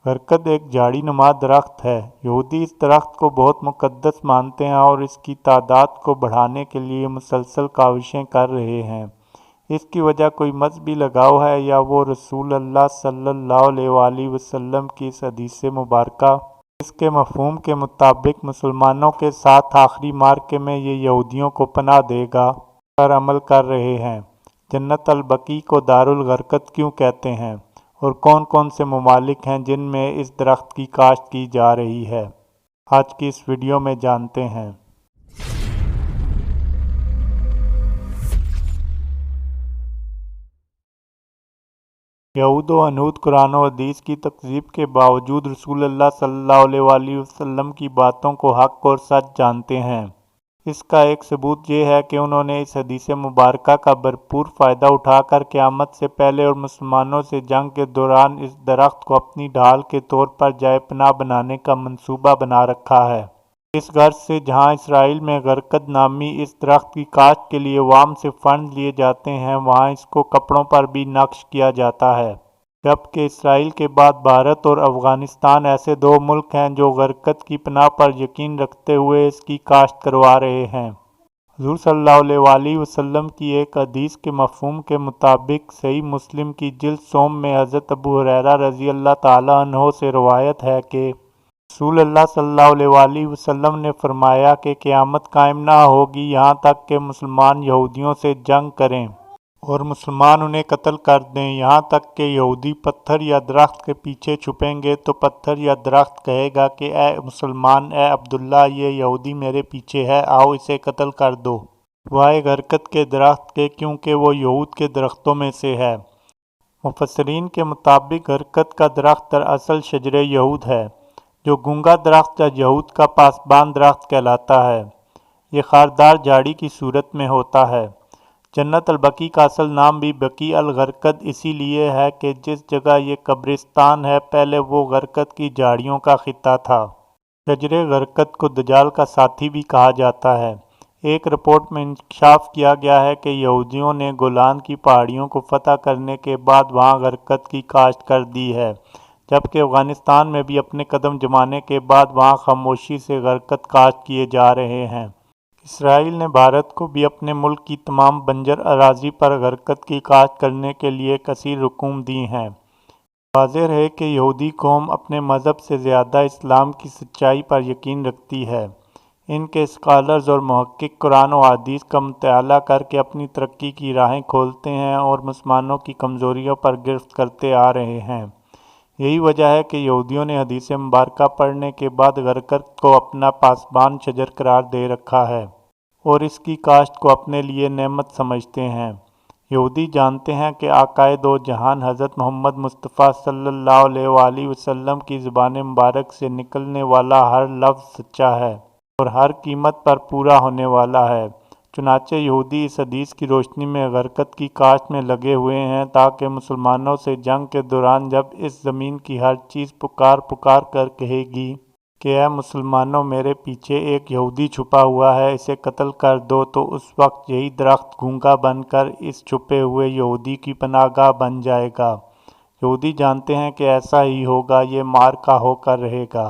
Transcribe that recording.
गरकद एक झाड़ी नुमा दरख्त है। यहूदी इस दरख्त को बहुत मुक़द्दस मानते हैं और इसकी तादाद को बढ़ाने के लिए मुसलसल काविशें कर रहे हैं। इसकी वजह कोई मजहबी लगाव है या वो रसूल अल्लाह सल्लल्लाहु अलैहि वसल्लम की इस हदीस मुबारका। इसके मफ़हूम के मुताबिक मुसलमानों के साथ आखिरी मार्के में ये यहूदियों को पनाह देगा पर अमल कर रहे हैं। जन्नत अल बकी को दारुल गरकद क्यों कहते हैं और कौन कौन से ममालिक हैं जिनमें इस दरख्त की काश्त की जा रही है, आज की इस वीडियो में जानते हैं। यहूद व हनूद कुरान व हदीस की तकज़ीब के बावजूद रसूल अल्लाह सल्लल्लाहु अलैहि वसल्लम की बातों को हक़ और सच जानते हैं। इसका एक सबूत ये है कि उन्होंने इस हदीस मुबारका का भरपूर फ़ायदा उठाकर क़यामत से पहले और मुसलमानों से जंग के दौरान इस दरख्त को अपनी ढाल के तौर पर जाए पनाह बनाने का मंसूबा बना रखा है। इस गर्ज से जहाँ इसराइल में गरकद नामी इस दरख्त की काश्त के लिए वाम से फंड लिए जाते हैं, वहाँ इसको कपड़ों पर भी नक्श किया जाता है। जबकि इसराइल के बाद भारत और अफ़गानिस्तान ऐसे दो मुल्क हैं जो गरकद की पनाह पर यकीन रखते हुए इसकी काश्त करवा रहे हैं। हुज़ूर सल्लल्लाहु अलैहि वसल्लम की एक हदीस के मफ़हूम के मुताबिक सही मुस्लिम की जिल्द सोम में हज़रत अबू हुरैरा रज़ी अल्लाह ताला अन्हो से रवायत है कि रसूल अल्लाह सल्लल्लाहु अलैहि वसल्लम ने फरमाया कि क़यामत कायम ना होगी यहाँ तक कि मुसलमान यहूदियों से जंग करें और मुसलमान उन्हें कत्ल कर दें। यहाँ तक कि यहूदी पत्थर या दरख्त के पीछे छुपेंगे तो पत्थर या दरख्त कहेगा कि ए मुसलमान, ए अब्दुल्ला, ये यहूदी मेरे पीछे है, आओ इसे कत्ल कर दो। वाए गरकद के दरख्त के, क्योंकि वो यहूद के दरख्तों में से है। मुफस्सिरीन के मुताबिक गरकद का दरख्त दरअसल शजरे यहूद है, जो गूंगा दरख्त या यहूद का पासबान दरख्त कहलाता है। ये खारदार झाड़ी की सूरत में होता है। जन्नत अल बकी का असल नाम भी बकी अल गरकद इसीलिए है कि जिस जगह ये कब्रिस्तान है पहले वो गरकद की झाड़ियों का खित्ता था। शजरे गरकद को दजाल का साथी भी कहा जाता है। एक रिपोर्ट में इंकशाफ किया गया है कि यहूदियों ने गोलान की पहाड़ियों को फतह करने के बाद वहाँ गरकद की काश्त कर दी है, जबकि अफ़गानिस्तान में भी अपने कदम जमाने के बाद वहाँ खामोशी से गरकद काश्त किए जा रहे हैं। इसराइल ने भारत को भी अपने मुल्क की तमाम बंजर अराज़ी पर गरकद की काश्त करने के लिए कसीर हुकूम दी हैं। वाज़ेह है कि यहूदी कौम अपने मज़हब से ज़्यादा इस्लाम की सच्चाई पर यकीन रखती है। इनके स्कॉलर्स और मुहक्किक कुरान और हदीस का मुताला करके अपनी तरक्की की राहें खोलते हैं और मुसलमानों की कमज़ोरियों पर गिरफ्त करते आ रहे हैं। यही वजह है कि यहूदियों ने हदीस मुबारका पढ़ने के बाद गरकद को अपना पासबान शजर करार दे रखा है और इसकी काश्त को अपने लिए नेमत समझते हैं। यहूदी जानते हैं कि आकाए दो जहान हज़रत मोहम्मद मुस्तफ़ा सल्लल्लाहु अलैहि वसल्लम की ज़ुबान मुबारक से निकलने वाला हर लफ्ज़ सच्चा है और हर कीमत पर पूरा होने वाला है। चुनाचे यहूदी इस हदीस की रोशनी में गरकद की काश्त में लगे हुए हैं ताकि मुसलमानों से जंग के दौरान जब इस ज़मीन की हर चीज़ पुकार पुकार कर कहेगी कि ए मुसलमानों, मेरे पीछे एक यहूदी छुपा हुआ है, इसे कत्ल कर दो, तो उस वक्त यही दरख्त गूंगा बनकर इस छुपे हुए यहूदी की पनाहगाह बन जाएगा। यहूदी जानते हैं कि ऐसा ही होगा, ये मार का होकर रहेगा।